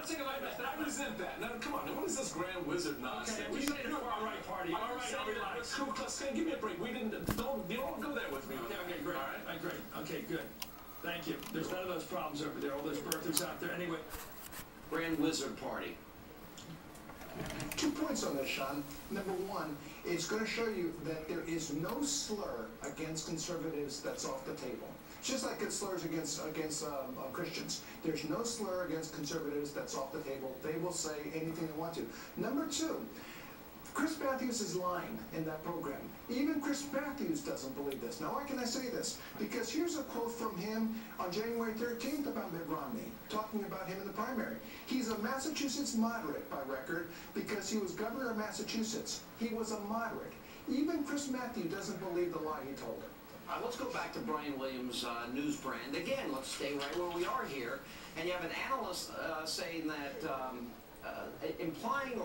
take it like that. I resent that. Now, come on. Now, what is this grand wizard nonsense? Okay, we made a far-right party. All right, now relax. Ku Klux Klan, give me a break. We didn't. You don't go there with me. Okay, great. All right, great. Okay, good. Thank you. There's none of those problems over there. All those birthers out there. Anyway, grand wizard party. 2 points on this, Sean. Number one, it's going to show you that there is no slur against conservatives that's off the table. Just like it slurs against Christians. There's no slur against conservatives that's off the table. They will say anything they want to. Number two, Chris Matthews is lying in that program. Even Chris Matthews doesn't believe this. Now, why can I say this? Because here's a quote from him on January 13th about Mitt Romney, talking about him in the primary. He's a Massachusetts moderate by record because he was governor of Massachusetts. He was a moderate. Even Chris Matthews doesn't believe the lie he told. Let's go back to Brian Williams' news brand. Again, let's stay right where we are here. And you have an analyst saying that, implying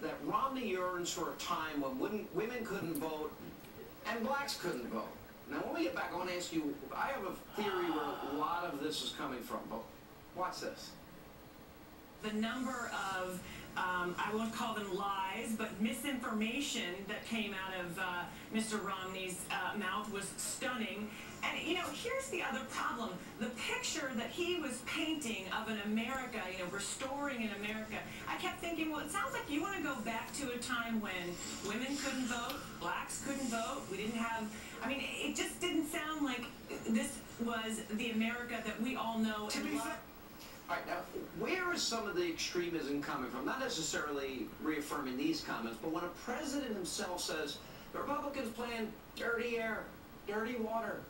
that Romney yearns for a time when women couldn't vote and blacks couldn't vote. Now, when we get back, I want to ask you, I have a theory where a lot of this is coming from, but watch this. The number of, I won't call them lies, but misinformation that came out of Mr. Romney's mouth was stunning. And, you know, here's the other problem. The picture that he was painting of an America, you know, restoring an America, I kept thinking, well, it sounds like you want to go back to a time when women couldn't vote, blacks couldn't vote, we didn't have, I mean, it just didn't sound like this was the America that we all know and love. All right, now, where is some of the extremism coming from? Not necessarily reaffirming these comments, but when a president himself says, the Republicans playing dirty air, dirty water,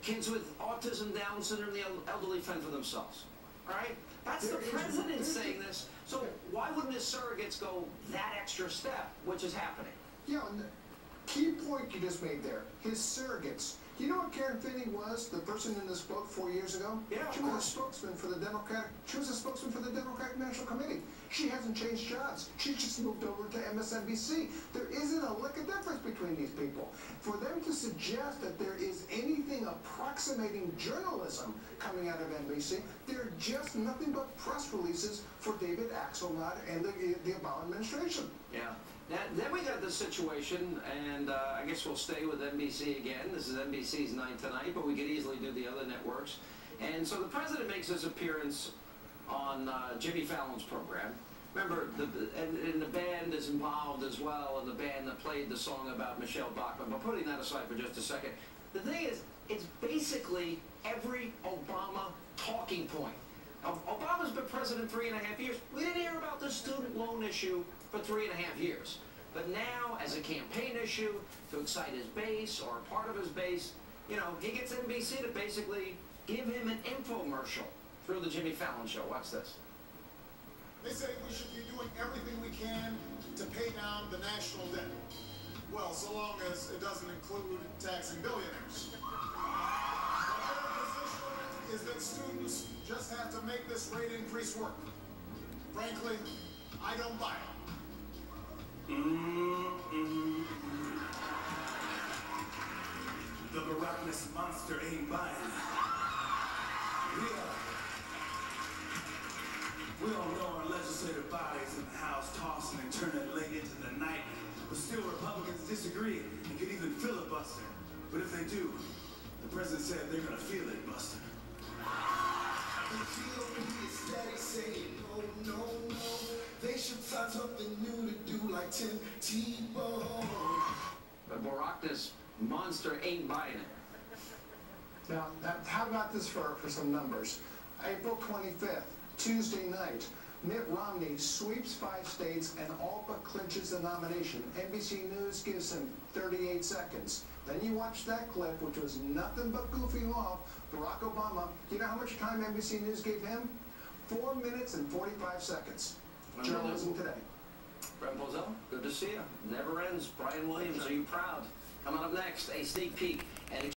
kids with autism, Down syndrome, the elderly fend for themselves, all right? That's the president saying this. So why wouldn't his surrogates go that extra step, which is happening? Yeah, and the key point you just made there, his surrogates. You know what Karen Finney was, the person in this book 4 years ago? Yeah, she was a spokesman for the Democratic. She was a spokesman for the Democratic National Committee. She hasn't changed jobs. She just moved over to MSNBC. There isn't a lick of difference between these people. For them to suggest that there is anything approximating journalism coming out of NBC, they're just nothing but press releases for David Axelrod and the Obama administration. Yeah. Now, then we got this situation, and I guess we'll stay with NBC again. This is NBC's Night Tonight, but we could easily do the other networks. And so the president makes his appearance on Jimmy Fallon's program. Remember, and the band is involved as well, and the band that played the song about Michelle Bachmann. But putting that aside for just a second, the thing is, it's basically every Obama talking point. Obama's been president 3.5 years. We didn't hear about the student loan issue for 3.5 years. But now, as a campaign issue, to excite his base or part of his base, you know, he gets NBC to basically give him an infomercial through the Jimmy Fallon show. Watch this. They say we should be doing everything we can to pay down the national debt. Well, so long as it doesn't include taxing billionaires. Is that students just have to make this rate increase work. Frankly, I don't buy it. The Barockness monster ain't buying. We all know our legislative bodies in the House tossing and turning late into the night, but still Republicans disagree and can even filibuster. But if they do, the president said they're gonna feel it, Buster. No, they should find something new to do like Tim Tebow. The Barockness monster ain't buying it. Now, how about this for some numbers? April 25th, Tuesday night, Mitt Romney sweeps 5 states and all but clinches the nomination. NBC News gives him 38 seconds. Then you watch that clip, which was nothing but goofing off Barack Obama. You know how much time NBC News gave him? 4 minutes and 45 seconds. Journalism Today. Brent Bozell, good to see you. Never ends. Brian Williams, are you proud? Coming up next, a sneak peek at